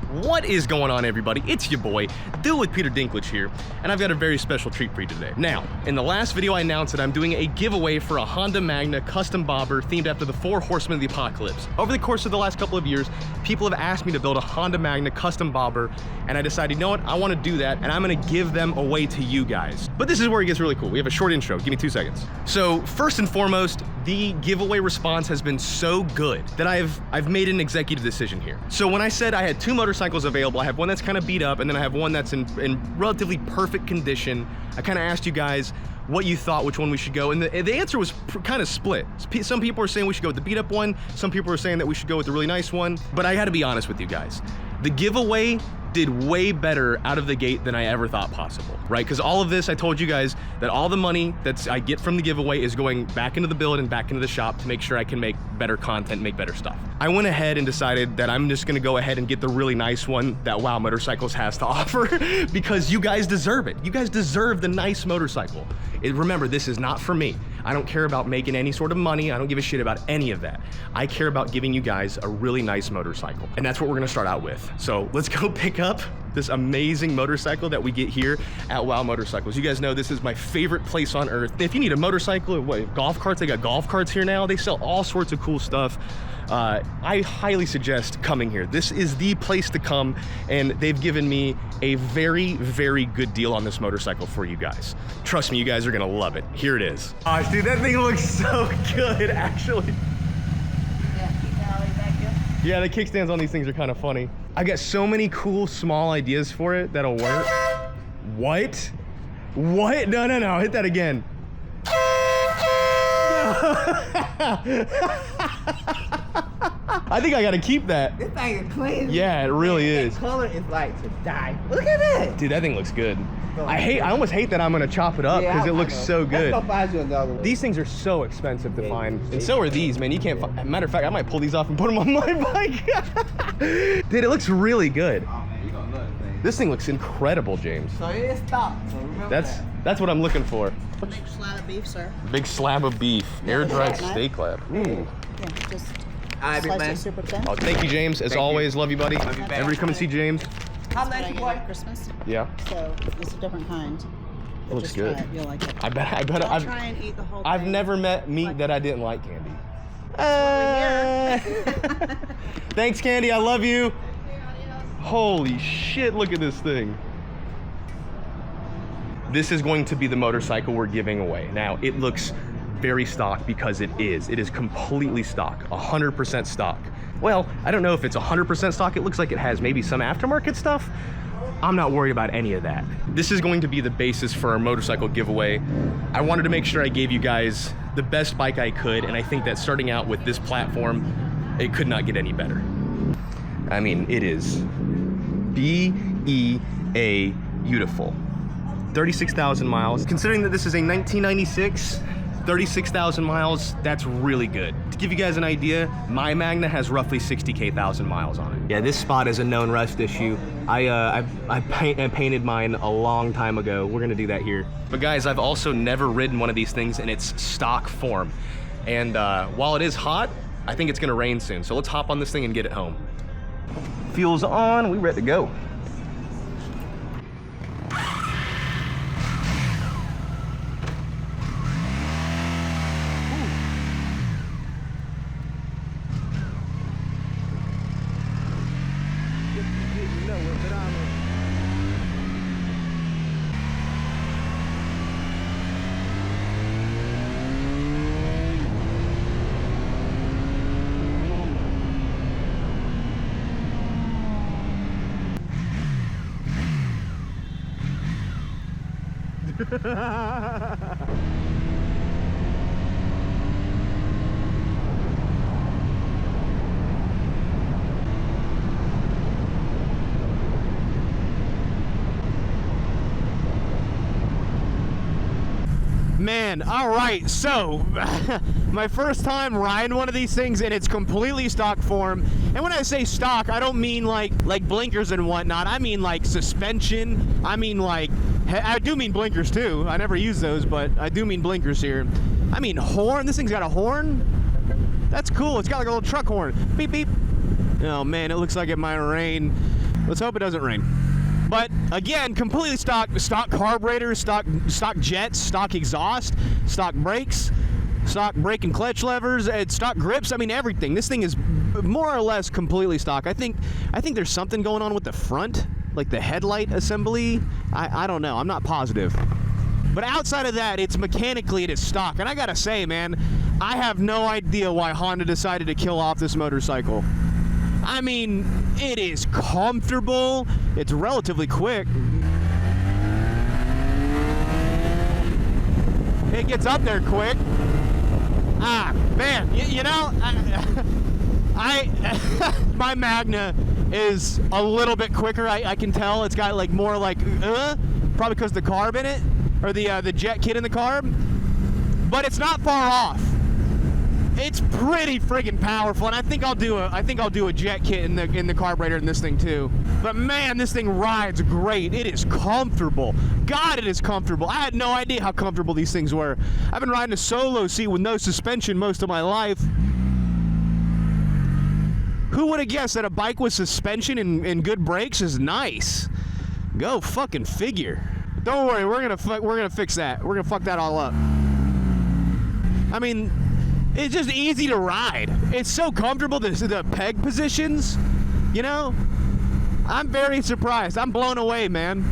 What is going on, everybody? It's your boy, Dill with Peter Dinklage here, and I've got a very special treat for you today. Now, in the last video I announced that I'm doing a giveaway for a Honda Magna custom bobber themed after the 4 Horsemen of the Apocalypse. Over the course of the last couple of years, people have asked me to build a Honda Magna custom bobber, and I decided, you know what, I want to do that, and I'm going to give them away to you guys. But this is where it gets really cool. We have a short intro. Give me 2 seconds. So, first and foremost, the giveaway response has been so good that I've made an executive decision here. So when I said I had 2 motorcycles available, I have one that's kind of beat up, and then I have one that's in relatively perfect condition. I kind of asked you guys what you thought, which one we should go, and the answer was kind of split. Some people are saying we should go with the beat up one, some people are saying that we should go with the really nice one, but I gotta be honest with you guys. The giveaway did way better out of the gate than I ever thought possible, right? Because all of this, I told you guys that all the money that I get from the giveaway is going back into the build and back into the shop to make sure I can make better content, make better stuff. I went ahead and decided that I'm just gonna go ahead and get the really nice one that WOW Motorcycles has to offer because you guys deserve it. You guys deserve the nice motorcycle. Remember, this is not for me. I don't care about making any sort of money. I don't give a shit about any of that. I care about giving you guys a really nice motorcycle. And that's what we're gonna start out with. So let's go pick up this amazing motorcycle that we get here at WOW Motorcycles. You guys know this is my favorite place on earth. If you need a motorcycle or what, golf carts, they got golf carts here now. They sell all sorts of cool stuff. I highly suggest coming here. This is the place to come, and they've given me a very, very good deal on this motorcycle for you guys. Trust me, you guys are gonna love it. Here it is. Gosh, dude, that thing looks so good, actually. Yeah, the kickstands on these things are kind of funny. I got so many cool small ideas for it that'll work. What? What? No, no, no, hit that again. I think I gotta keep that. This thing is clean. Yeah, it really is. The color is like to die. Look at that. Dude, that thing looks good. I almost hate that I'm gonna chop it up because it looks so good. Let's go find you another one. These things are so expensive to find, and so are these, man. You can't find, matter of fact, I might pull these off and put them on my bike. Dude, it looks really good. Oh man, you gonna love this thing. This thing looks incredible, James. So it is stock, so remember That's what I'm looking for. Big slab of beef, sir. Big slab of beef, air dried steak lab. Ooh. Yeah, just Alright, big slice man. it super thin. Oh, thank you, James. As always, love you, buddy. Love you back. Everybody come and see James. How That's what I much get boy? at Christmas. Yeah. So it's a different kind. It looks Just good. try it, you'll like it. I bet Don't I've try and eat the whole I've thing. never met meat that I didn't like, Candy. Thanks, Candy. I love you. Holy shit, look at this thing. This is going to be the motorcycle we're giving away. Now, it looks very stock because it is. It is completely stock, 100% stock. Well, I don't know if it's 100% stock. It looks like it has maybe some aftermarket stuff. I'm not worried about any of that. This is going to be the basis for our motorcycle giveaway. I wanted to make sure I gave you guys the best bike I could, and I think that starting out with this platform, it could not get any better. I mean, it is B-E-A beautiful. 36,000 miles. Considering that this is a 1996, 36,000 miles, that's really good. To give you guys an idea, my Magna has roughly 60,000 miles on it. Yeah, this spot is a known rust issue. I painted mine a long time ago. We're gonna do that here. But guys, I've also never ridden one of these things in its stock form. And while it is hot, I think it's gonna rain soon. So let's hop on this thing and get it home. Fuel's on, we ready to go. Man, all right, so my first time riding one of these things in its completely stock form. And when I say stock, I don't mean like blinkers and whatnot. I mean like suspension. I mean like, I do mean blinkers too. I never use those, but I do mean blinkers here. I mean horn. This thing's got a horn. That's cool. It's got like a little truck horn. Beep, beep. Oh man, it looks like it might rain. Let's hope it doesn't rain. But again, completely stock carburetors, stock jets, stock exhaust, stock brakes, stock brake and clutch levers, and stock grips. I mean, everything. This thing is more or less completely stock. I think there's something going on with the front, like the headlight assembly. I don't know. I'm not positive. But outside of that, it is stock. And I gotta say, man, I have no idea why Honda decided to kill off this motorcycle. I mean, it is comfortable. It's relatively quick. It gets up there quick. Ah, man, you know, my Magna is a little bit quicker. I can tell it's got like more like, probably because the carb in it, or the jet kit in the carb. But it's not far off. It's pretty friggin' powerful, and I think I'll do a jet kit in the carburetor in this thing too. But man, this thing rides great. It is comfortable. God, it is comfortable. I had no idea how comfortable these things were. I've been riding a solo seat with no suspension most of my life. Who would have guessed that a bike with suspension and good brakes is nice? Go fucking figure. Don't worry, we're gonna fix that. We're gonna fuck that all up. I mean, it's just easy to ride. It's so comfortable, the peg positions, you know? I'm very surprised. I'm blown away, man.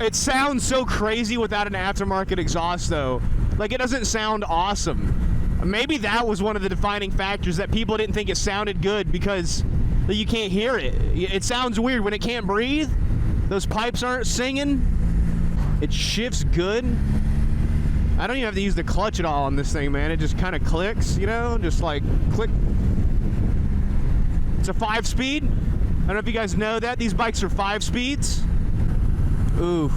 It sounds so crazy without an aftermarket exhaust, though. Like, it doesn't sound awesome. Maybe that was one of the defining factors that people didn't think it sounded good, because you can't hear it. It sounds weird when it can't breathe. Those pipes aren't singing. It shifts good. I don't even have to use the clutch at all on this thing, man. It just kind of clicks, you know, just like click. It's a 5-speed. I don't know if you guys know that. These bikes are 5 speeds. Oof.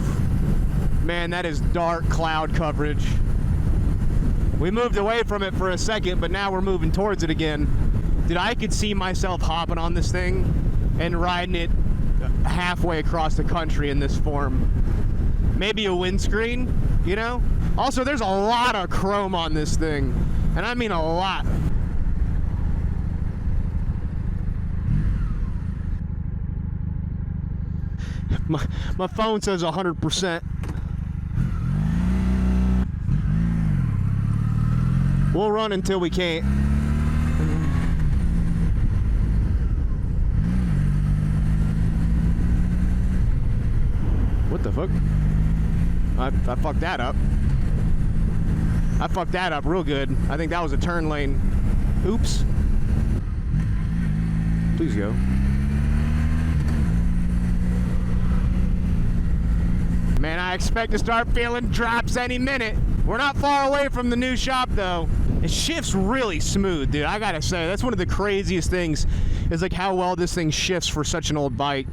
Man, that is dark cloud coverage. We moved away from it for a second, but now we're moving towards it again. Dude, I could see myself hopping on this thing and riding it halfway across the country in this form. Maybe a windscreen, you know? Also, there's a lot of chrome on this thing, and I mean a lot. My phone says 100%. We'll run until we can't. What the fuck? I fucked that up. I fucked that up real good. I think that was a turn lane. Oops. Please go. Man, I expect to start feeling drops any minute. We're not far away from the new shop, though. It shifts really smooth, dude. I gotta say, that's one of the craziest things, is like how well this thing shifts for such an old bike.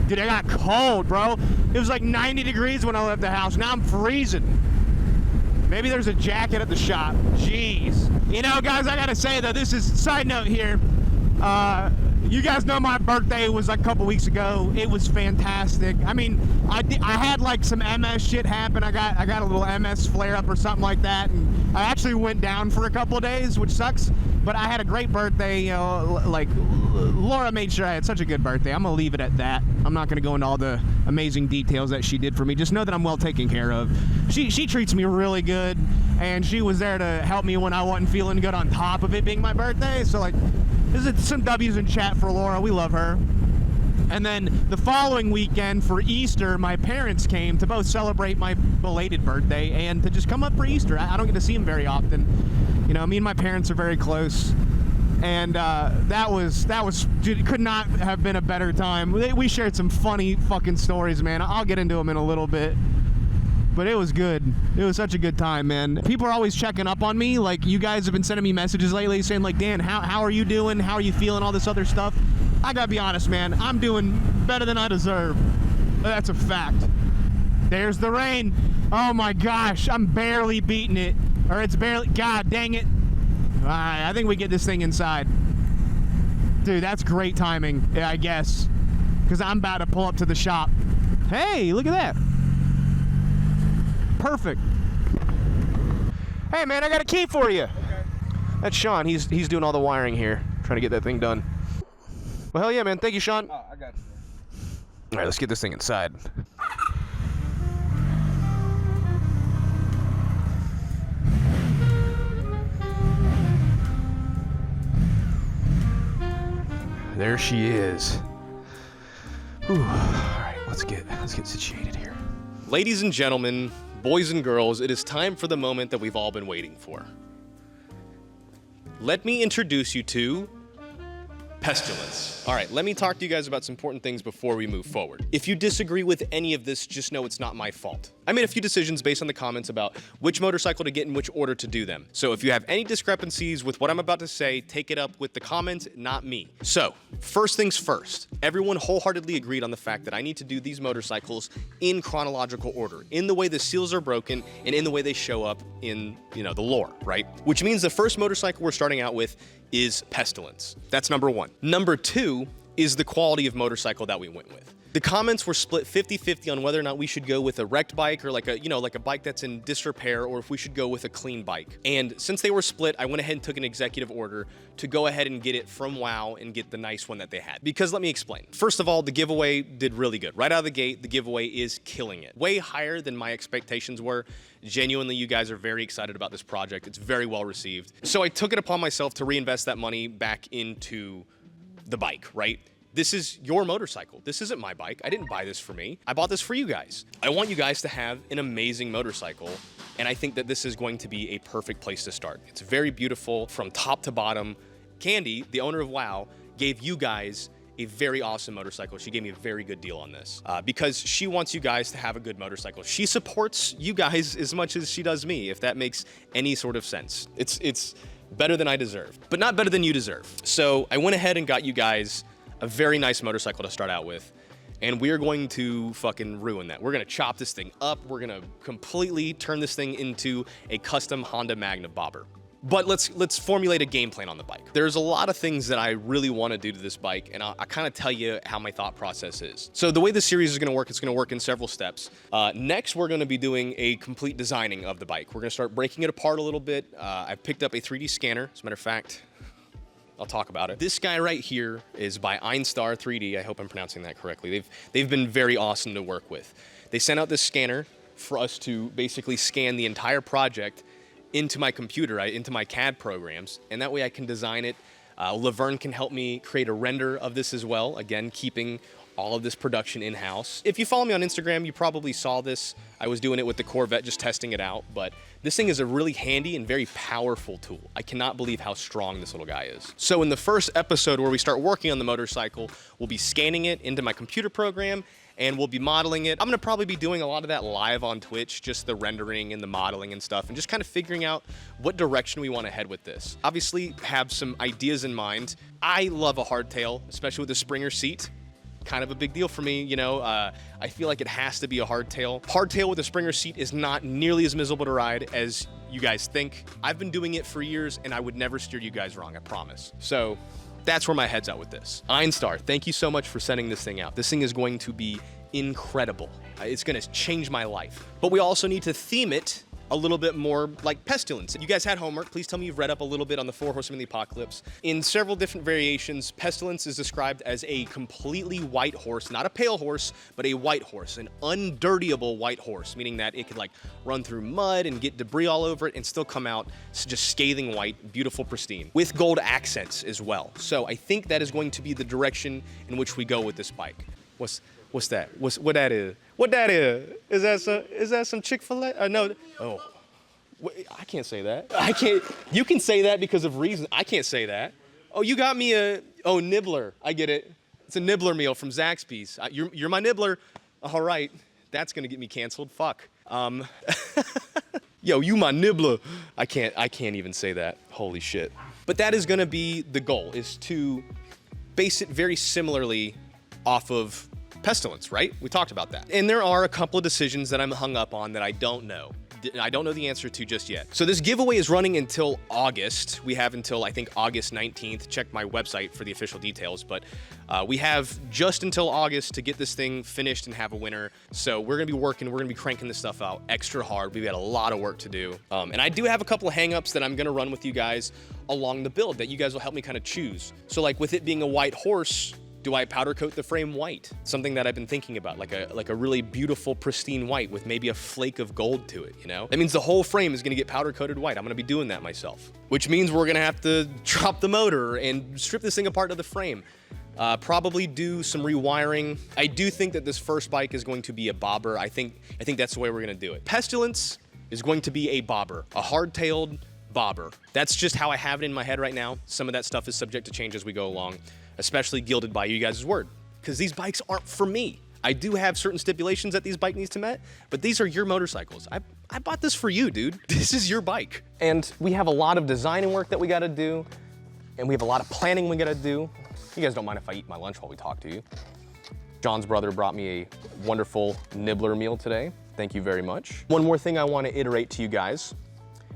Dude, I got cold, bro. It was like 90 degrees when I left the house. Now I'm freezing. Maybe there's a jacket at the shop. Jeez. You know, guys, I gotta say, though, this is side note here. You guys know my birthday was like a couple weeks ago. It was fantastic. I mean, I had like some MS shit happen. I got a little MS flare up or something like that, and I actually went down for a couple of days, which sucks. But I had a great birthday. You know, like Laura made sure I had such a good birthday. I'm gonna leave it at that. I'm not gonna go into all the amazing details that she did for me. Just know that I'm well taken care of. She treats me really good, and she was there to help me when I wasn't feeling good, on top of it being my birthday. So like, this is some W's in chat for Laura. We love her. And then the following weekend for Easter, my parents came to both celebrate my belated birthday and to just come up for Easter. I don't get to see them very often. You know, me and my parents are very close. And that was, dude, it could not have been a better time. We shared some funny fucking stories, man. I'll get into them in a little bit. But it was good. It was such a good time, man. People are always checking up on me. Like, you guys have been sending me messages lately saying, like, Dan, how are you doing? How are you feeling? All this other stuff. I gotta be honest, man. I'm doing better than I deserve. That's a fact. There's the rain. Oh my gosh, I'm barely beating it. Or it's barely, God dang it. All right, I think we get this thing inside. Dude, that's great timing, I guess. Because I'm about to pull up to the shop. Hey, look at that. Perfect. Hey man, I got a key for you. Okay. That's Sean. He's doing all the wiring here, trying to get that thing done. Well, hell yeah, man. Thank you, Sean. Oh, I got you. All right, let's get this thing inside. There she is. Whew. All right, let's get situated here. Ladies and gentlemen, boys and girls, it is time for the moment that we've all been waiting for. Let me introduce you to Pestilence. All right, let me talk to you guys about some important things before we move forward. If you disagree with any of this, just know it's not my fault. I made a few decisions based on the comments about which motorcycle to get in which order to do them. So if you have any discrepancies with what I'm about to say, take it up with the comments, not me. So, first things first, everyone wholeheartedly agreed on the fact that I need to do these motorcycles in chronological order, in the way the seals are broken and in the way they show up in, the lore, right? Which means the first motorcycle we're starting out with is Pestilence. That's number one. Number two is the quality of motorcycle that we went with. The comments were split 50-50 on whether or not we should go with a wrecked bike or like a bike that's in disrepair, or if we should go with a clean bike. And since they were split, I went ahead and took an executive order to go ahead and get it from WOW and get the nice one that they had. Because let me explain. First of all, the giveaway did really good. Right out of the gate, the giveaway is killing it. Way higher than my expectations were. Genuinely, you guys are very excited about this project. It's very well received. So I took it upon myself to reinvest that money back into the bike, right? This is your motorcycle. This isn't my bike. I didn't buy this for me. I bought this for you guys. I want you guys to have an amazing motorcycle, and I think that this is going to be a perfect place to start. It's very beautiful from top to bottom. Candy, the owner of WOW, gave you guys a very awesome motorcycle. She gave me a very good deal on this because she wants you guys to have a good motorcycle. She supports you guys as much as she does me, if that makes any sort of sense. It's better than I deserve, but not better than you deserve. So I went ahead and got you guys a very nice motorcycle to start out with, and we are going to fucking ruin that. We're gonna chop this thing up. We're gonna completely turn this thing into a custom Honda Magna bobber. But let's formulate a game plan on the bike. There's a lot of things that I really want to do to this bike, and I'll kind of tell you how my thought process is. So the way the series is going to work, it's going to work in several steps. Next, we're going to be doing a complete designing of the bike. We're going to start breaking it apart a little bit. I've picked up a 3D scanner. As a matter of fact, I'll talk about it. This guy right here is by Einstar 3D. I hope I'm pronouncing that correctly. They've been very awesome to work with. They sent out this scanner for us to basically scan the entire project into my computer, into my CAD programs, and that way I can design it. Laverne can help me create a render of this as well, again, keeping all of this production in-house. If you follow me on Instagram, you probably saw this. I was doing it with the Corvette, just testing it out, but this thing is a really handy and very powerful tool. I cannot believe how strong this little guy is. So in the first episode where we start working on the motorcycle, we'll be scanning it into my computer program, and we'll be modeling it. I'm gonna probably be doing a lot of that live on Twitch, just the rendering and the modeling and stuff, and just kind of figuring out what direction we want to head with this. Obviously, have some ideas in mind. I love a hardtail, especially with the Springer seat. Kind of a big deal for me, I feel like it has to be a hardtail. Hardtail with a Springer seat is not nearly as miserable to ride as you guys think. I've been doing it for years, and I would never steer you guys wrong, I promise. So that's where my head's at with this. Einstar, thank you so much for sending this thing out. This thing is going to be incredible. It's gonna change my life. But we also need to theme it a little bit more like Pestilence. You guys had homework. Please tell me you've read up a little bit on the 4 Horsemen of the Apocalypse. In several different variations, Pestilence is described as a completely white horse, not a pale horse, but a white horse, an undirtyable white horse, meaning that it could like run through mud and get debris all over it and still come out just scathing white, beautiful, pristine, with gold accents as well. So I think that is going to be the direction in which we go with this bike. What's that? What that is? What that is? Is that some Chick-fil-A? No. Oh, I can't say that. I can't. You can say that because of reason. I can't say that. Oh, you got me nibbler. I get it. It's a nibbler meal from Zaxby's. You're my nibbler. All right. That's gonna get me canceled. Fuck. Yo, you my nibbler. I can't even say that. Holy shit. But that is gonna be the goal, is to base it very similarly off of Pestilence, right? We talked about that. And there are a couple of decisions that I'm hung up on that I don't know. I don't know the answer to just yet. So this giveaway is running until August. We have until, I think, August 19th. Check my website for the official details, but we have just until August to get this thing finished and have a winner. So we're gonna be working, we're gonna be cranking this stuff out extra hard. We've got a lot of work to do. And I do have a couple of hang-ups that I'm gonna run with you guys along the build that you guys will help me kind of choose. So like with it being a white horse, do I powder coat the frame white? Something that I've been thinking about, like a really beautiful, pristine white with maybe a flake of gold to it, you know? That means the whole frame is gonna get powder coated white. I'm gonna be doing that myself, which means we're gonna have to drop the motor and strip this thing apart to the frame. Probably do some rewiring. I do think that this first bike is going to be a bobber. I think that's the way we're gonna do it. Pestilence is going to be a bobber, a hard-tailed bobber. That's just how I have it in my head right now. Some of that stuff is subject to change as we go along, especially gilded by you guys' word, because these bikes aren't for me. I do have certain stipulations that these bike needs to met, but these are your motorcycles. I bought this for you, dude. This is your bike. And we have a lot of designing work that we gotta do, and we have a lot of planning we gotta do. You guys don't mind if I eat my lunch while we talk to you. John's brother brought me a wonderful nibbler meal today. Thank you very much. One more thing I wanna iterate to you guys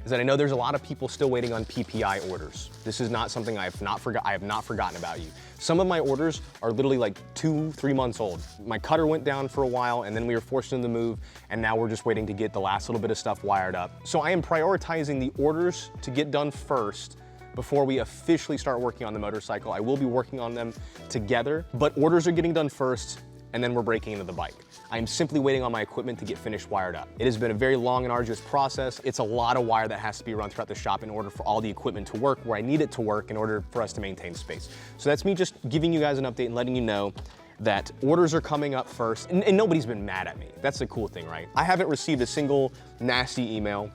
is that I know there's a lot of people still waiting on PPI orders. This is not something I have not forgotten about you. Some of my orders are literally like 2-3 months old. My cutter went down for a while and then we were forced into the move, and now we're just waiting to get the last little bit of stuff wired up. So I am prioritizing the orders to get done first before we officially start working on the motorcycle. I will be working on them together, but orders are getting done first, and then we're breaking into the bike. I am simply waiting on my equipment to get finished wired up. It has been a very long and arduous process. It's a lot of wire that has to be run throughout the shop in order for all the equipment to work where I need it to work in order for us to maintain space. So that's me just giving you guys an update and letting you know that orders are coming up first, and nobody's been mad at me. That's the cool thing, right? I haven't received a single nasty email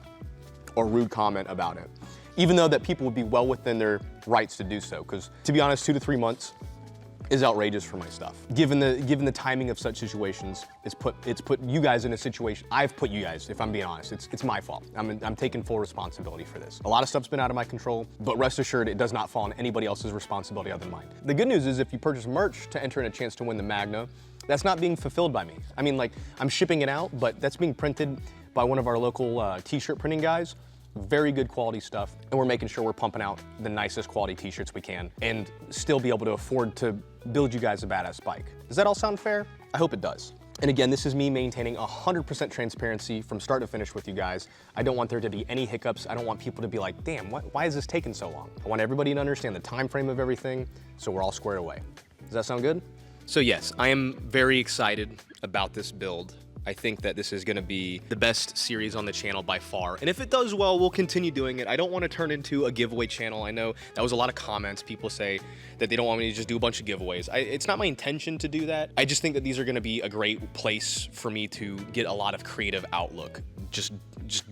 or rude comment about it, even though that people would be well within their rights to do so, because to be honest, 2 to 3 months is outrageous for my stuff. Given the timing of such situations, it's put you guys in a situation. I've put you guys, if I'm being honest, it's my fault. I'm taking full responsibility for this. A lot of stuff's been out of my control, but rest assured, it does not fall on anybody else's responsibility other than mine. The good news is if you purchase merch to enter in a chance to win the Magna, that's not being fulfilled by me. I mean, like, I'm shipping it out, but that's being printed by one of our local t-shirt printing guys. Very good quality stuff, and we're making sure we're pumping out the nicest quality t-shirts we can and still be able to afford to build you guys a badass bike. Does that all sound fair? I hope it does. And again, this is me maintaining 100% transparency from start to finish with you guys. I don't want there to be any hiccups. I don't want people to be like, damn, why is this taking so long? I want everybody to understand the time frame of everything so we're all squared away. Does that sound good? So yes, I am very excited about this build. I think that this is gonna be the best series on the channel by far. And if it does well, we'll continue doing it. I don't wanna turn into a giveaway channel. I know that was a lot of comments. People say that they don't want me to just do a bunch of giveaways. It's not my intention to do that. I just think that these are gonna be a great place for me to get a lot of creative outlook. Just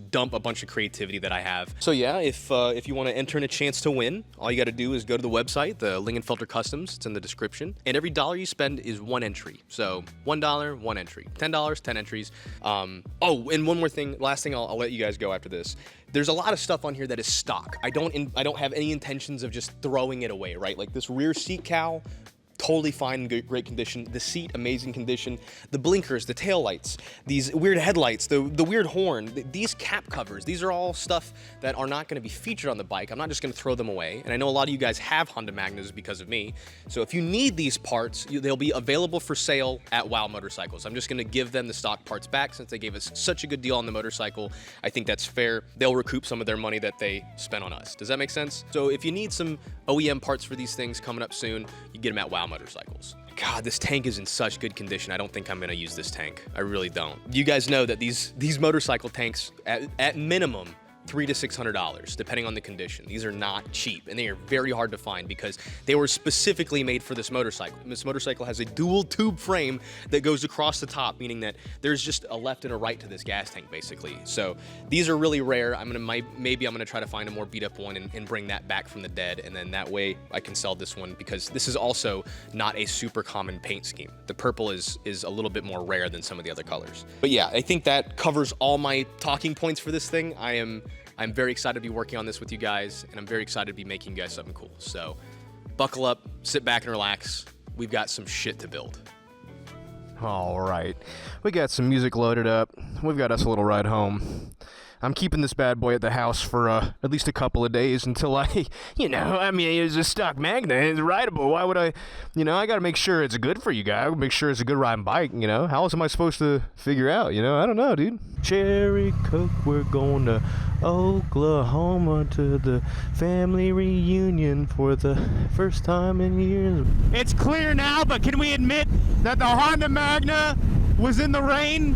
dump a bunch of creativity that I have. So yeah, if you wanna enter in a chance to win, all you gotta do is go to the website, the Lingenfelter Customs, it's in the description. And every dollar you spend is 1 entry. So $1, 1 entry. $10, 10 entries. Oh, and one more thing, last thing, I'll let you guys go after this. There's a lot of stuff on here that is stock. I don't have any intentions of just throwing it away, right? Like this rear seat cowl, totally fine, great condition. The seat, amazing condition. The blinkers, the taillights, these weird headlights, the weird horn, these cap covers, these are all stuff that are not gonna be featured on the bike. I'm not just gonna throw them away. And I know a lot of you guys have Honda Magnas because of me. So if you need these parts, they'll be available for sale at WOW Motorcycles. I'm just gonna give them the stock parts back since they gave us such a good deal on the motorcycle. I think that's fair. They'll recoup some of their money that they spent on us. Does that make sense? So if you need some OEM parts for these things coming up soon, you get them at WOW Motorcycles. God, this tank is in such good condition. I don't think I'm gonna use this tank. I really don't. You guys know that these motorcycle tanks, at minimum, $300 to $600, depending on the condition. These are not cheap, and they are very hard to find because they were specifically made for this motorcycle. This motorcycle has a dual tube frame that goes across the top, meaning that there's just a left and a right to this gas tank, basically. So these are really rare. Maybe I'm gonna try to find a more beat up one and bring that back from the dead, and then that way I can sell this one because this is also not a super common paint scheme. The purple is a little bit more rare than some of the other colors. But yeah, I think that covers all my talking points for this thing. I'm very excited to be working on this with you guys, and I'm very excited to be making you guys something cool. So buckle up, sit back and relax. We've got some shit to build. All right, we got some music loaded up. We've got us a little ride home. I'm keeping this bad boy at the house for at least a couple of days until I, I mean, it's a stock Magna, it's rideable. Why would I, I got to make sure it's good for you guys. Make sure it's a good riding bike, How else am I supposed to figure out, I don't know, dude. Cherry Coke, we're going to Oklahoma to the family reunion for the first time in years. It's clear now, but can we admit that the Honda Magna was in the rain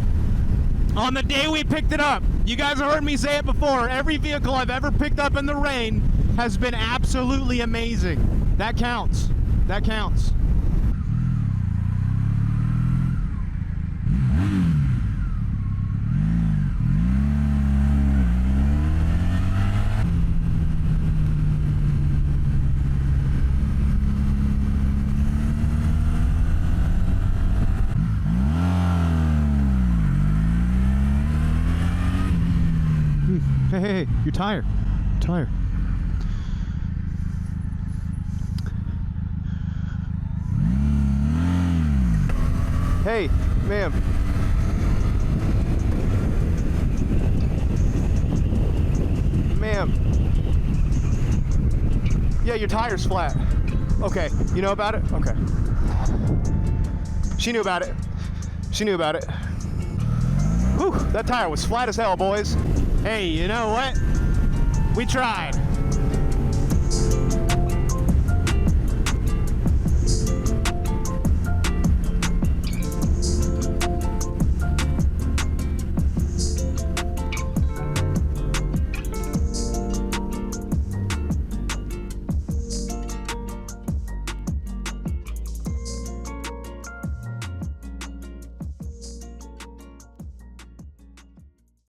on the day we picked it up? You guys have heard me say it before. Every vehicle I've ever picked up in the rain has been absolutely amazing. That counts. That counts. Hey, your tire. Tire. Hey, ma'am. Ma'am. Yeah, your tire's flat. Okay, you know about it? Okay. She knew about it. She knew about it. Whew, that tire was flat as hell, boys. Hey, you know what? We tried.